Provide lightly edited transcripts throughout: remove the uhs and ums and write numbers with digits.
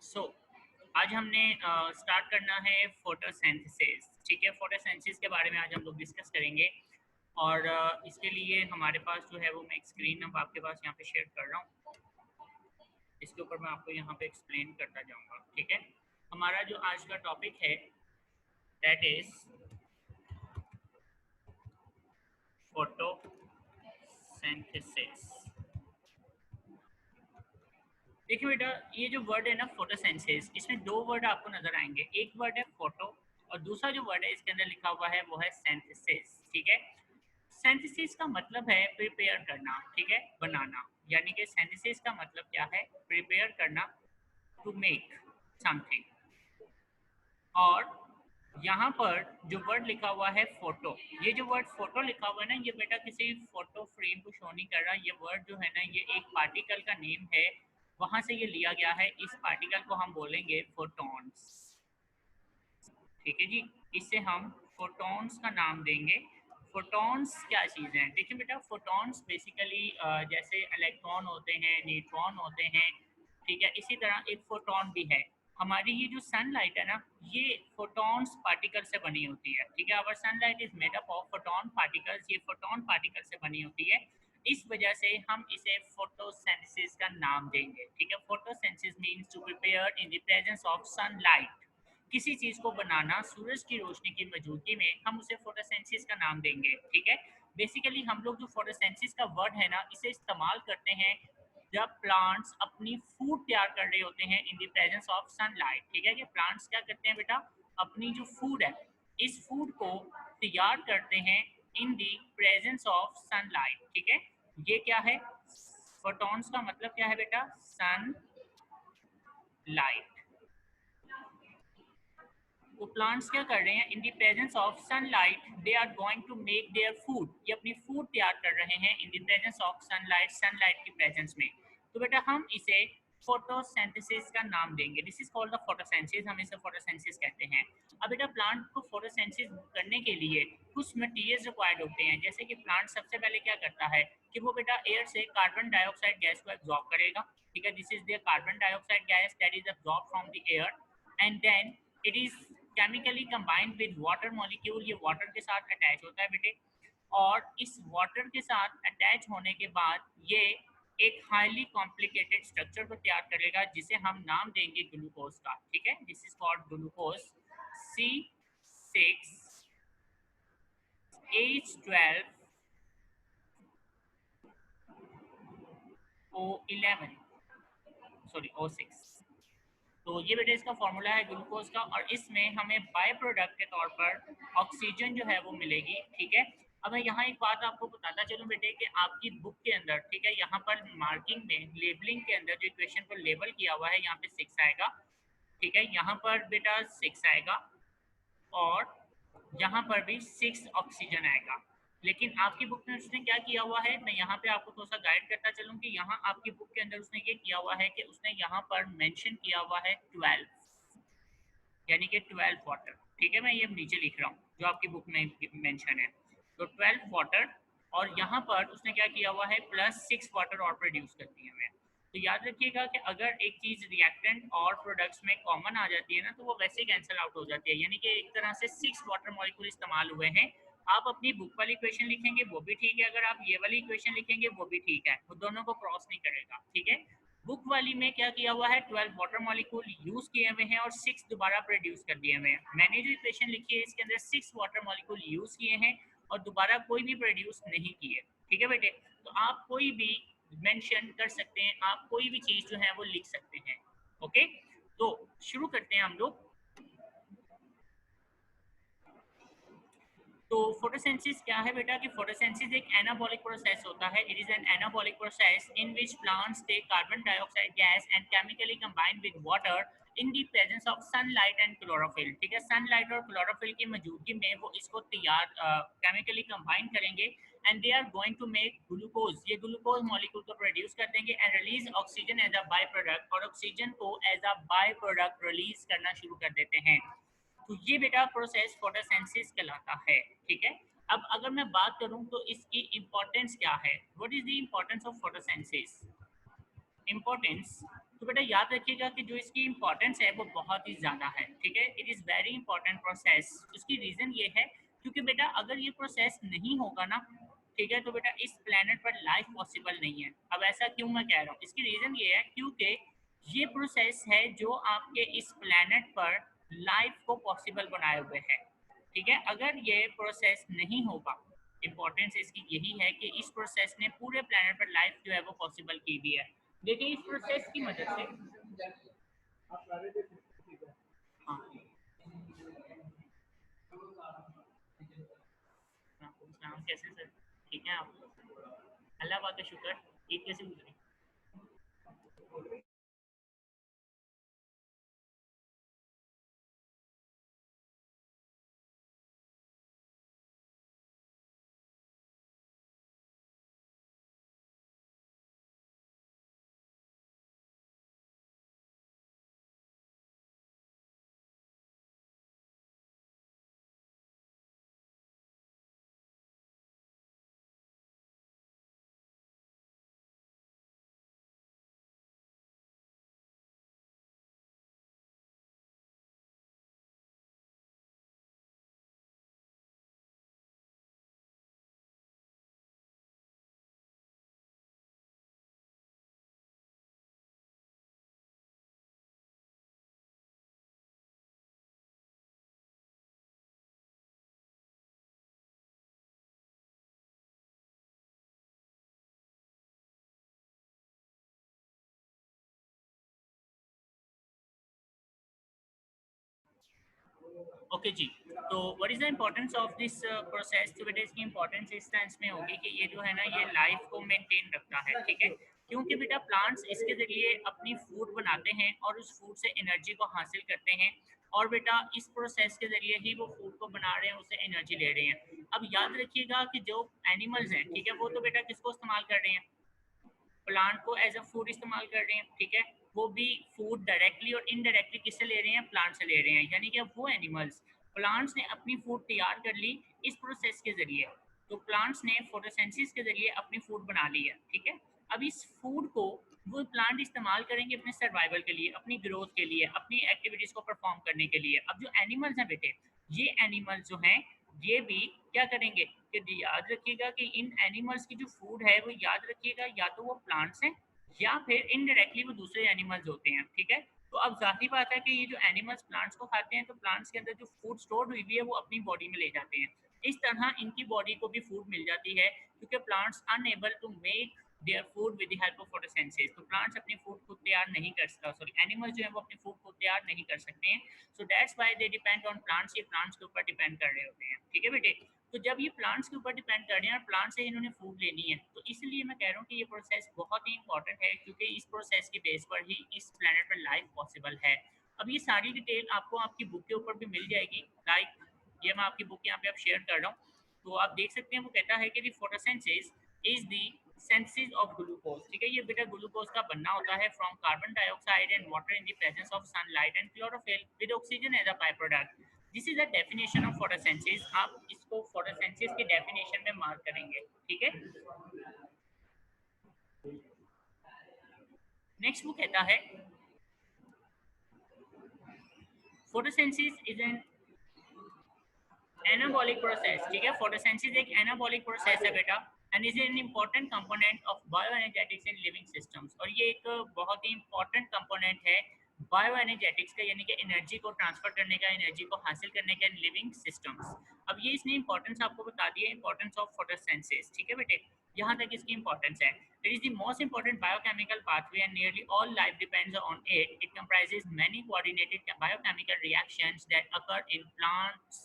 आज हमने स्टार्ट करना है फोटोसिंथेसिस। ठीक है, फोटोसिंथेसिस के बारे में आज हम लोग डिस्कस करेंगे। और इसके लिए हमारे पास जो है वो मैं एक स्क्रीन अब आपके पास यहाँ पे शेयर कर रहा हूँ। इसके ऊपर मैं आपको यहाँ पे एक्सप्लेन करता जाऊँगा। ठीक है, हमारा जो आज का टॉपिक है दैट इज फोटोसिंथेसिस। देखिए बेटा, ये जो वर्ड है ना फोटोसिंथेसिस, इसमें दो वर्ड आपको नजर आएंगे। एक वर्ड है फोटो और दूसरा जो वर्ड है इसके अंदर लिखा हुआ है वो है सिंथेसिस। ठीक है, सिंथेसिस का मतलब है प्रिपेयर करना। ठीक है, बनाना। यानी कि सिंथेसिस का मतलब क्या है? प्रिपेयर करना, टू मेक समथिंग। और यहाँ पर जो वर्ड लिखा हुआ है फोटो, ये जो वर्ड फोटो लिखा हुआ है ना, ये बेटा किसी फोटो फ्रेम को शो नहीं कर रहा। ये वर्ड जो है ना, ये एक पार्टिकल का नेम है, वहां से ये लिया गया है। इस पार्टिकल को हम बोलेंगे फोटॉन्स। ठीक है जी, इसे हम फोटॉन्स का नाम देंगे। फोटॉन्स क्या चीज़ हैं? देखिए बेटा, फोटॉन्स बेसिकली जैसे इलेक्ट्रॉन होते हैं, न्यूट्रॉन होते हैं। ठीक है, इसी तरह एक फोटॉन भी है। हमारी ये जो सनलाइट है ना, ये फोटॉन्स पार्टिकल से बनी होती है। ठीक है, our sunlight is made up of photon particles. ये फोटॉन पार्टिकल से बनी होती है, इस वजह से हम इसे फोटोसिंथेसिस का नाम देंगे। ठीक है, photosynthesis means to prepare in the presence of sunlight. किसी चीज को बनाना सूरज की रोशनी की मौजूदगी में, हम उसे फोटोसिंथेसिस का नाम देंगे। ठीक है, बेसिकली हम लोग जो फोटोसिंथेसिस का वर्ड है ना, इसे इस्तेमाल करते हैं जब प्लांट्स अपनी फूड तैयार कर रहे होते हैं in the presence of sunlight. ठीक है, ये प्लांट्स क्या करते हैं बेटा? अपनी जो फूड है, इस फूड को तैयार करते हैं in the presence of sunlight. ठीक है, ये क्या है? फोटॉन्स का मतलब क्या है बेटा? Sun light. वो प्लांट्स क्या कर रहे हैं? In the presence of sunlight they are going to make their food. ये अपनी फूड तैयार कर रहे हैं in the presence of sunlight, sunlight की प्रेजेंस में। तो बेटा हम इसे फोटोसिंथेसिस का नाम देंगे। This is called the photosynthesis, हम इसे फोटोसिंथेसिस कहते हैं। अब बेटा, प्लांट को फोटोसिंथेसिस करने के लिए कुछ मटेरियल्स रिक्वायर्ड होते हैं। जैसे कि प्लांट सबसे पहले क्या करता है कि वो बेटा एयर से कार्बन डाइऑक्साइड गैस को एब्जॉर्ब करेगा। ठीक है, this is the carbon dioxide gas that is absorb from the air, and then it is chemically combined with water molecule. ये वाटर के साथ अटैच होता है बेटे, और इस वाटर के साथ अटैच होने के बाद ये एक हाईली कॉम्प्लिकेटेड स्ट्रक्चर को तैयार करेगा जिसे हम नाम देंगे ग्लूकोज का। ठीक है, this is called glucose. C6H12O11, sorry O6। तो ये बेटे इसका फॉर्मूला है ग्लूकोज का, और इसमें हमें बाय प्रोडक्ट के तौर पर ऑक्सीजन जो है वो मिलेगी। ठीक है, अब मैं यहाँ एक बात आपको बताता चलूँ बेटे कि आपकी बुक के अंदर, ठीक है, यहाँ पर मार्किंग में, लेबलिंग के अंदर जो इक्वेशन को लेबल किया हुआ है, यहाँ पे 6 आएगा। ठीक है, यहाँ पर बेटा 6 आएगा, और यहाँ पर भी 6 ऑक्सीजन आएगा। लेकिन आपकी बुक में उसने क्या किया हुआ है, मैं यहाँ पे आपको थोड़ा सा गाइड करता चलूँ कि यहाँ आपकी बुक के अंदर उसने ये किया हुआ है कि उसने यहाँ पर मेंशन किया हुआ है 12, यानी कि 12 वाटर। ठीक है, मैं ये नीचे लिख रहा हूँ जो आपकी बुक में मेंशन है। तो 12 वाटर, और यहाँ पर उसने क्या किया हुआ है, प्लस 6 वाटर और प्रोड्यूस करती है हमें। तो याद रखिएगा कि अगर एक चीज़ रिएक्टेंट और प्रोडक्ट्स में कॉमन आ जाती है ना, तो वो वैसे ही कैंसिल आउट हो जाती है। यानी कि एक तरह से 6 वाटर मॉलिक्यूल इस्तेमाल हुए हैं। आप अपनी बुक वाली इक्वेशन लिखेंगे वो भी ठीक है, अगर आप ये वाली इक्वेशन लिखेंगे वो भी ठीक है, वो दोनों को क्रॉस नहीं करेगा। ठीक है, बुक वाली में क्या किया हुआ है, 12 वाटर मॉलिक्यूल यूज किए हुए हैं और 6 दोबारा प्रोड्यूस कर दिए हुए हैं। मैंने जो इक्वेशन लिखी है इसके अंदर 6 वाटर मॉलिक्यूल यूज किए हैं और दोबारा कोई भी प्रोड्यूस नहीं किए। ठीक है बेटे, तो आप कोई भी मेंशन कर सकते हैं, आप कोई भी चीज जो है वो लिख सकते हैं। ओके, तो शुरू करते हैं हम लोग। तो फोटोसिंथेसिस क्या है बेटा? कि फोटोसिंथेसिस एक एनाबॉलिक प्रोसेस होता है। It is an anabolic process in which plants take carbon dioxide gas and chemically combine with water in the presence of sunlight and chlorophyll. ठीक है, सनलाइट और क्लोरोफिल की मौजूदगी में वो इसको तैयार केमिकली कंबाइन करेंगे, and they are going to make glucose. ये ग्लूकोज मॉलिक्यूल को प्रोड्यूस कर देंगे and release oxygen as a by product, और ऑक्सीजन को as a by product release करना शुरू कर देते हैं। तो ये बेटा प्रोसेस फोटोसिंथेसिस कहलाता है। ठीक है, अब अगर मैं बात करूं तो इसकी इंपॉर्टेंस क्या है, what is the importance of photosynthesis? Importance तो बेटा याद रखिएगा कि जो इसकी इंपॉर्टेंस है वो बहुत ही ज़्यादा है, ठीक है। It is very important process. उसकी रीज़न ये है क्योंकि बेटा अगर ये प्रोसेस नहीं होगा ना, ठीक है, तो बेटा इस प्लेनेट पर लाइफ पॉसिबल नहीं है। अब ऐसा क्यों मैं कह रहा हूँ, इसकी रीज़न ये है क्योंकि ये प्रोसेस है जो आपके इस प्लेनेट पर लाइफ को पॉसिबल बनाए हुए है, ठीक है। अगर ये प्रोसेस नहीं होगा, इंपॉर्टेंस इसकी यही है कि इस प्रोसेस ने पूरे प्लेनेट पर लाइफ जो है वो पॉसिबल की हुई है। देखिए इस प्रोसेस की मदद से, हाँ, कैसे सर, ठीक है आप, अल्लाह पाक का शुक्र। ईद कैसे गुजरी? ओके जी। तो what is the importance of this process? तो बेटा इसकी इम्पोर्टेंस इस सेंस में होगी कि ये जो है ना ये लाइफ को मेंटेन रखता है, ठीक है। क्योंकि बेटा प्लांट्स इसके ज़रिए अपनी फूड बनाते हैं और उस फूड से एनर्जी को हासिल करते हैं, और बेटा इस प्रोसेस के ज़रिए ही वो फूड को बना रहे हैं, उससे एनर्जी ले रहे हैं। अब याद रखिएगा कि जो एनिमल्स हैं, ठीक है, वो तो बेटा किसको इस्तेमाल कर रहे हैं? प्लांट को एज अ फूड इस्तेमाल कर रहे हैं, ठीक है। वो भी फूड डायरेक्टली और इनडायरेक्टली किससे ले रहे हैं? प्लांट से ले रहे हैं। यानी कि वो एनिमल्स, प्लांट्स ने अपनी फूड तैयार कर ली इस प्रोसेस के जरिए। तो प्लांट्स ने फोटोसिंथेसिस के जरिए अपनी फूड बना ली है, ठीक है। अब इस फूड को वो प्लांट इस्तेमाल करेंगे अपने सर्वाइवल के लिए, अपनी ग्रोथ के लिए, अपनी एक्टिविटीज को परफॉर्म करने के लिए। अब जो एनिमल्स हैं बेटे, ये एनिमल्स जो हैं ये भी क्या करेंगे कि याद रखिएगा कि इन एनिमल्स की जो फूड है वो याद रखिएगा या तो वो प्लांट्स हैं या फिर इनडायरेक्टली वो दूसरे एनिमल्स होते हैं, ठीक है। तो अब जाहिर बात है कि ये जो एनिमल्स प्लांट्स को खाते हैं तो प्लांट्स के अंदर जो फूड स्टोर हुई हुई है वो अपनी बॉडी में ले जाते हैं। इस तरह इनकी बॉडी को भी फूड मिल जाती है क्योंकि plants unable to make their food with the help of photosynthesis. तो प्लांट्स अपनी फूड खुद तैयार नहीं कर सकता, सॉरी एनिमल्स जो है वो अपनी फूड खुद तैयार नहीं कर सकते हैं। So that's why they depend on plants, ये प्लांट्स के ऊपर डिपेंड कर रहे होते हैं, ठीक है बेटे। तो जब ये प्लांट्स के ऊपर डिपेंड कर रहे हैं और प्लांट से इन्होंने फूड लेनी है, तो इसलिए मैं कह रहा हूँ कि ये प्रोसेस बहुत ही इंपॉर्टेंट है क्योंकि इस प्रोसेस की बेस पर ही इस प्लेनेट पर लाइफ पॉसिबल है। अब ये सारी डिटेल आपको आपकी बुक के ऊपर भी मिल जाएगी, लाइक ये मैं आपकी बुक यहाँ पे आप शेयर कर रहा हूँ, तो आप देख सकते हैं। वो कहता है कि photosynthesis is the synthesis of glucose, ठीक है। ये बेटा ग्लूकोज का बनना होता है from carbon dioxide and water in the presence of sunlight and chlorophyll with oxygen as a by product. This is the definition of photosynthesis. आप इसको फोटोसिंथेसिस की डेफिनेशन में मार्क करेंगे, ठीक है। नेक्स्ट वो कहता है photosynthesis is an anabolic process, ठीक है। फोटोसिंथेसिस एक एनाबॉलिक प्रोसेस है बेटा, and is an important component of bioenergetics in living systems. और ये एक बहुत ही इंपॉर्टेंट कंपोनेंट है बायोएनर्जेटिक्स का, यानी कि एनर्जी को ट्रांसफर करने का, एनर्जी को हासिल करने का लिविंग सिस्टम्स। अब ये इसने इंपॉर्टेंस आपको बता दी है, इंपॉर्टेंस ऑफ फोटोसिंथेसिस, ठीक है बेटे। यहाँ तक इसकी इंपॉर्टेंस है। It is the most important biochemical pathway and nearly all life depends on it. It comprises many coordinated biochemical reactions that occur in plants,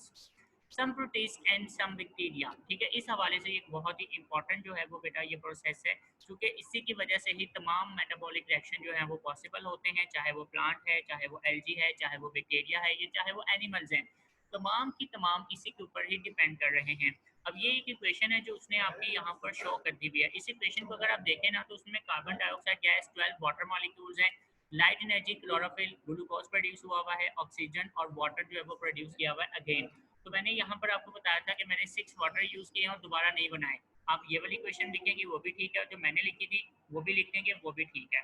some protist and some bacteria, ठीक है। इस हवाले से एक बहुत ही इंपॉर्टेंट जो है वो बेटा ये प्रोसेस है, क्योंकि इसी की वजह से ही तमाम मेटाबॉलिक रिएक्शन जो है वो पॉसिबल होते हैं, चाहे वो प्लांट है, चाहे वो एल्गी है, चाहे वो बैक्टीरिया है, या चाहे वो एनिमल्स हैं। तमाम की तमाम इसी के ऊपर ही डिपेंड कर रहे हैं। अब ये एक इक्वेशन है जो उसने आपकी यहाँ पर शो कर दी हुई है। इस इक्वेशन को अगर आप देखें ना तो उसमें carbon dioxide gas, 12 water molecules हैं, light energy chlorophyll, glucose produce हुआ है, ऑक्सीजन और वाटर जो है वो प्रोड्यूस किया हुआ है अगेन। तो मैंने यहाँ पर आपको बताया था कि मैंने 6 वाटर यूज़ किए हैं और दोबारा नहीं बनाए। आप ये वाली क्वेश्चन लिखेंगे वो भी ठीक है, और जो मैंने लिखी थी वो भी लिख देंगे वो भी ठीक है।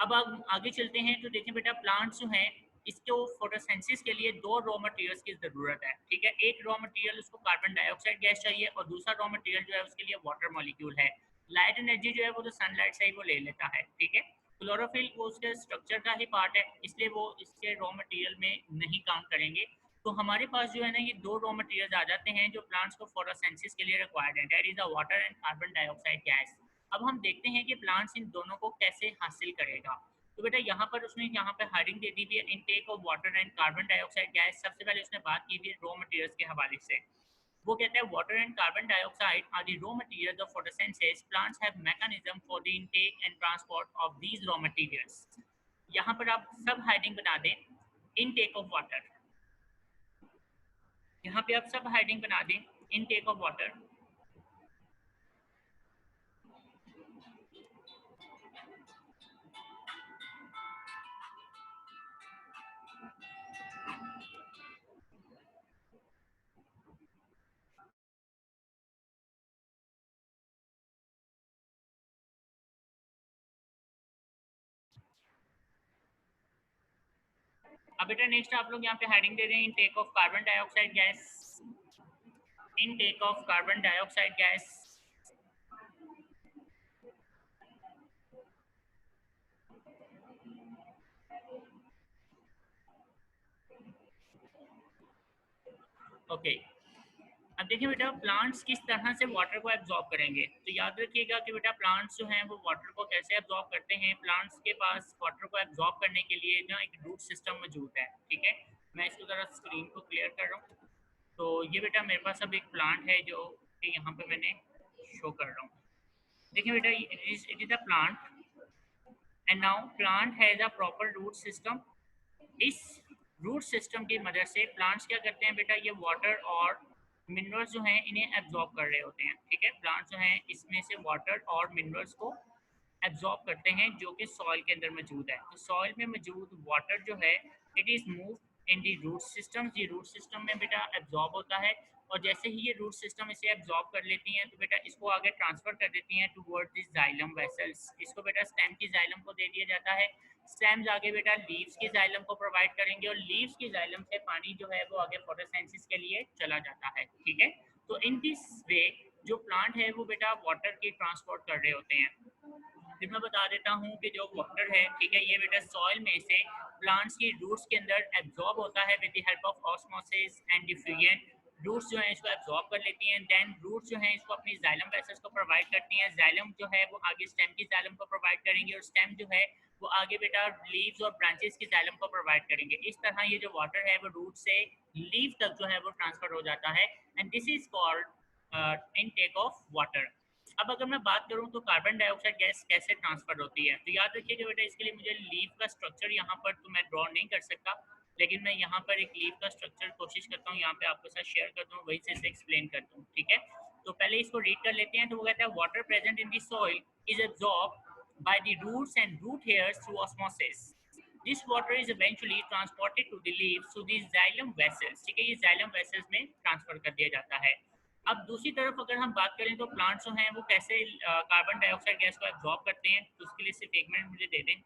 अब आगे चलते हैं तो देखिए बेटा प्लांट्स जो हैं इसको फोटोसिंथेसिस के लिए दो रॉ मटेरियल्स की ज़रूरत है, ठीक है। एक रॉ मटेरियल उसको कार्बन डाइऑक्साइड गैस चाहिए और दूसरा रॉ मटेरियल जो है उसके लिए वाटर मॉलिक्यूल है। लाइट एनर्जी जो है वो तो सनलाइट से ही वो ले लेता है, ठीक है। क्लोरोफिल वो उसके स्ट्रक्चर का ही पार्ट है, इसलिए वो इसके रॉ मटेरियल में नहीं काम करेंगे। तो हमारे पास जो है ना ये दो रॉ मटेरियल्स आ जाते हैं जो प्लांट्स को फोटोसिंथेसिस के लिए रिक्वायर्ड है, that is the water and carbon dioxide gas. अब हम देखते हैं कि प्लांट्स इन दोनों को कैसे हासिल करेगा। तो बेटा यहाँ पर उसने यहाँ पे हेडिंग दे दी है intake of water and carbon dioxide gas. सबसे पहले उसने बात की थी रॉ मटेरियल्स के हवाले से। वो कहता है water and carbon dioxide are the raw materials of photosynthesis. Plants have mechanism for the intake and transport of these raw materials. यहाँ पर आप सब हेडिंग बना दें इनटेक ऑफ वाटर, यहाँ पे आप सब हेडिंग बना दें इनटेक ऑफ वाटर। अब बेटा नेक्स्ट आप लोग यहाँ पे हेडिंग दे दें intake of carbon dioxide gas, intake of carbon dioxide gas. Okay, अब देखिए बेटा प्लांट्स किस तरह से वाटर को एब्जॉर्ब करेंगे। तो याद रखिएगा कि बेटा प्लांट्स जो हैं वो वाटर को कैसे एब्जॉर्ब करते हैं। प्लांट्स के पास वाटर को एब्जॉर्ब करने के लिए ना एक रूट सिस्टम मौजूद है, ठीक है। मैं इसको ज़रा स्क्रीन को क्लियर कर रहा हूँ। तो ये बेटा मेरे पास अब एक प्लांट है जो कि यहाँ पे मैंने शो कर रहा हूँ। देखिए बेटा it is a plant and now plant has a proper root system. इस रूट सिस्टम की मदद से प्लांट्स क्या करते हैं बेटा, ये वाटर और मिनरल्स जो हैं इन्हें एब्जॉर्ब कर रहे होते हैं, ठीक है। प्लांट्स जो हैं इसमें से वाटर और मिनरल्स को एब्जॉर्ब करते हैं जो कि सॉइल के अंदर मौजूद है। तो सॉइल में मौजूद वाटर जो है it is move in the root system. ये रूट सिस्टम में बेटा एब्जॉर्ब होता है और जैसे ही ये रूट सिस्टम इसे एब्जॉर्ब कर लेती हैं तो बेटा इसको आगे ट्रांसफर कर देती हैं टूवर्ड दिस जाइलम वेसल्स। इसको बेटा स्टेम की जाइलम को दे दिया जाता है। स्टेम्स आगे बेटा लीव्स की जाइलम को प्रोवाइड करेंगे और लीव्स की जाइलम से पानी जो है वो आगे फोटोसिंथेसिस के लिए चला जाता है, ठीक है। तो इन दिस वे जो प्लांट है वो बेटा वाटर की ट्रांसपोर्ट कर रहे होते हैं। फिर मैं बता देता हूँ कि जो वाटर है, ठीक है, ये बेटा सॉइल में से प्लांट्स की रूट्स के अंदर एब्जॉर्ब होता है with the help of osmosis and diffusion. Roots जो हैं इसको एब्जॉर्ब कर लेती हैं, देन रूट्स जो हैं इसको अपनी जाइलम वेसल्स को प्रोवाइड करती हैं। जाइलम जो है वो आगे स्टेम की जाइलम को प्रोवाइड करेंगे और स्टेम जो है वो आगे बेटा लीव्स और ब्रांचेस की जाइलम को प्रोवाइड करेंगे। इस तरह ये जो वाटर है वो रूट से लीव तक जो है वो ट्रांसफर हो जाता है and this is called intake of water. अब अगर मैं बात करूं तो कार्बन डाइऑक्साइड गैस कैसे ट्रांसफर होती है, तो याद रखिए कि बेटा इसके लिए मुझे लीव का स्ट्रक्चर यहाँ पर तो मैं ड्रॉ नहीं कर सकता, लेकिन मैं यहाँ पर एक लीव का स्ट्रक्चर कोशिश करता हूँ यहाँ पे आपके साथ शेयर करता हूँ, वही से इसे एक्सप्लेन करता हूँ, ठीक है। तो पहले इसको रीड कर लेते हैं। तो वो कहता है water present in the soil is absorb by the roots and root hairs through osmosis. This water is eventually transported to the leaves through the xylem vessels, ठीक है, ये जाइलम वेसल्स में ट्रांसफर कर दिया जाता है। अब दूसरी तरफ अगर हम बात करें तो प्लांट्स जो हैं वो कैसे कार्बन डाइऑक्साइड गैस को एब्जॉर्ब करते हैं, तो उसके लिए सिर्फ एक मिनट मुझे दे दें।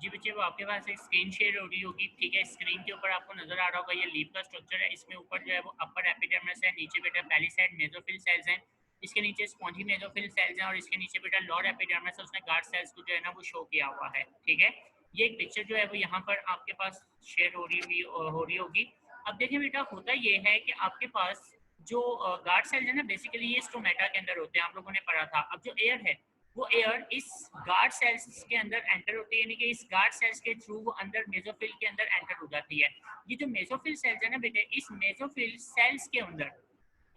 जी बच्चे वो आपके पास एक स्क्रीन शेयर हो रही होगी, ठीक है। स्क्रीन के ऊपर आपको नजर आ रहा होगा ये लीफ का स्ट्रक्चर है। इसमें ऊपर जो है वो अपर एपिडर्मिस है, नीचे बेटा पैलिसाइड मेसोफिल सेल्स हैं, इसके नीचे स्पॉन्जी मेसोफिल सेल्स हैं और इसके नीचे बेटा लोअर एपिडर्मिस है, उसने गार्ड सेल्स को जो है ना वो शो किया हुआ है, ठीक है। ये एक पिक्चर जो है वो यहाँ पर आपके पास शेयर हो रही होगी। अब देखिए बेटा, होता ये है कि आपके पास जो गार्ड सेल्स है ना, बेसिकली ये स्टोमेटा के अंदर होते हैं, आप लोगों ने पढ़ा था। अब जो एयर है वो एयर इस गार्ड सेल्स के अंदर एंटर होती है, यानी कि इस गार्ड सेल्स के थ्रू वो अंदर मेसोफिल के अंदर एंटर हो जाती है। ये जो मेसोफिल सेल्स है ना बेटे, इस मेसोफिल सेल्स के अंदर,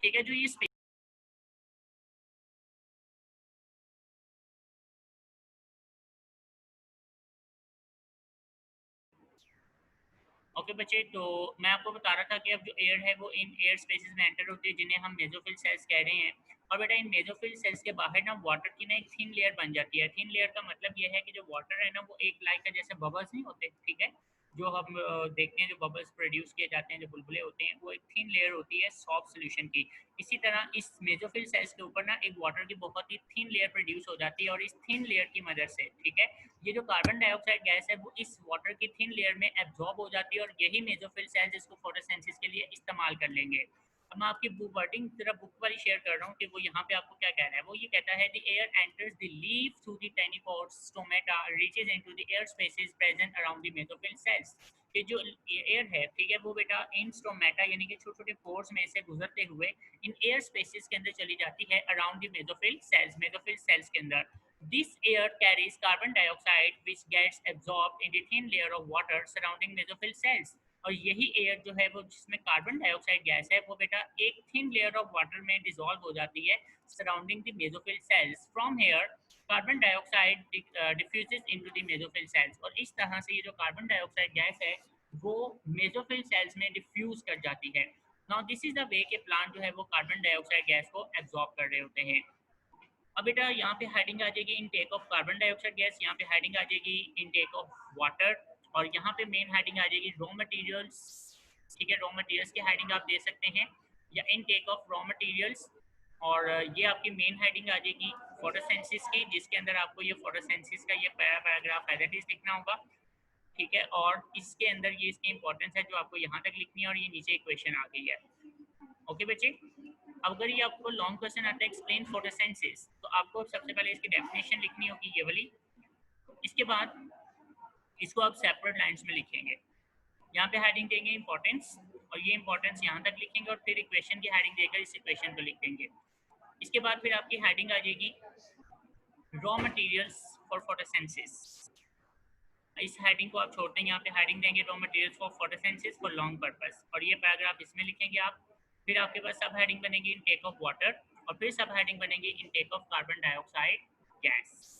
ठीक है, जो ये ओके बच्चे, तो मैं आपको बता रहा था कि अब जो एयर है वो इन एयर स्पेसेस में एंटर होती है, जिन्हें हम मेसोफिल सेल्स कह रहे हैं। और बेटा, इन मेसोफिल सेल्स के बाहर ना वाटर की ना एक थिन लेयर बन जाती है। थिन लेयर का मतलब ये है कि जो वाटर है ना वो एक लाइक का जैसे बबल्स नहीं होते, ठीक है, जो हम देखते हैं, जो बबल्स प्रोड्यूस किए जाते हैं, जो बुलबुले होते हैं, वो एक थिन लेयर होती है सॉफ्ट सोल्यूशन की। इसी तरह इस मेसोफिल सेल्स के ऊपर ना एक वाटर की बहुत ही थिन लेयर प्रोड्यूस हो जाती है, और इस थिन लेयर की मदद से, ठीक है, ये जो कार्बन डाइऑक्साइड गैस है वो इस वाटर की थिन लेयर में एब्जॉर्ब हो जाती है, और यही मेसोफिल सेल्स इसको फोटोसिंथेसिस के लिए इस्तेमाल कर लेंगे। अब मैं आपकी बुक वर्डिंग जरा बुक वाली शेयर कर रहा हूँ कि वो यहाँ पे आपको क्या कहना है। वो ये कहता है, the air enters the leaf through the tiny pores stomata reaches into the air spaces present around the mesophyll cells. कि जो एयर है, ठीक है, वो बेटा इन स्टोमेटा यानी कि छोटे छोटे पोर्स में से गुजरते हुए इन एयर स्पेसेस के अंदर चली जाती है around the mesophyll cells, mesophyll cells के अंदर। This air carries carbon dioxide which gets absorbed in the thin layer of water surrounding mesophyll cells। और यही एयर जो है वो, जिसमें कार्बन डाइऑक्साइड गैस है, वो बेटा एक थिन लेयर ऑफ वाटर में डिसॉल्व हो जाती है surrounding the mesophyll cells. From here carbon dioxide diffuses into the mesophyll cells. और इस तरह से ये जो कार्बन डाइऑक्साइड गैस है वो मेसोफिल सेल्स में डिफ्यूज कर जाती है। Now this is the way के प्लांट जो है वो कार्बन डाइऑक्साइड गैस को एब्जॉर्ब कर रहे होते हैं। अब बेटा यहाँ पे हेडिंग आ जाएगी intake of carbon dioxide gas, यहाँ पे हेडिंग आ जाएगी इनटेक ऑफ वाटर, और यहाँ पे मेन हेडिंग आ जाएगी रॉ मटेरियल्स। ठीक है, रॉ मटेरियल्स की हेडिंग आप दे सकते हैं, या इनटेक ऑफ रॉ मटेरियल्स। और ये आपकी मेन हेडिंग आ जाएगी फोटोसिंथेसिस की, जिसके अंदर आपको ये फोटोसिंथेसिस का ये पैराग्राफ एज इट इज लिखना होगा। ठीक है, और इसके अंदर ये इसकी इंपॉर्टेंस है जो आपको यहाँ तक लिखनी है, और ये नीचे इक्वेशन आ गई है। ओके बच्चे, अगर ये आपको लॉन्ग क्वेश्चन आता है एक्सप्लेन फोटोसिंथेसिस, तो आपको सबसे पहले इसकी डेफिनेशन लिखनी होगी ये वाली। इसके बाद इसको आप सेपरेट लाइंस में लिखेंगे, यहाँ पे हेडिंग देंगे इंपॉर्टेंस, और ये इंपॉर्टेंस यहाँ तक लिखेंगे, और फिर इक्वेशन की हेडिंग देकर इस इक्वेशन को लिख देंगे। इसके बाद फिर आपकी हेडिंग आ जाएगी रॉ मटेरियल्स फॉर फोटोसिंथेसिस। इस हेडिंग को आप छोड़ देंगे, यहाँ पे हेडिंग देंगे raw materials for photosynthesis for long purpose, और ये पैराग्राफ इसमें लिखेंगे आप। फिर आपके पास सब हेडिंग बनेगी इनटेक ऑफ वाटर, और फिर सब हेडिंग बनेगी intake of carbon dioxide gas.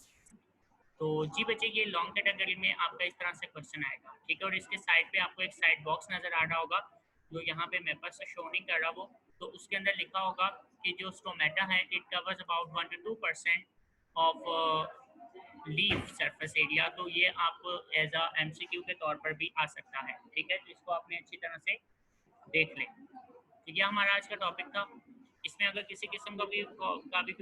तो जी बच्चे, ये लॉन्ग कैटेगरी में आपका इस तरह से क्वेश्चन आएगा, ठीक है। और इसके साइड पे आपको एक साइड बॉक्स नजर आ रहा होगा, जो यहाँ पे मेरे पास शो नहीं कर रहा वो, तो उसके अंदर लिखा होगा कि जो स्टोमेटा है it covers about 1 to 2% of leaf surface area. तो ये आप एज अ एमसीक्यू के तौर पर भी आ सकता है, ठीक है, तो इसको आपने अच्छी तरह से देख लें। ठीक है, हमारा आज का टॉपिक था। इसमें अगर किसी किस्म का भी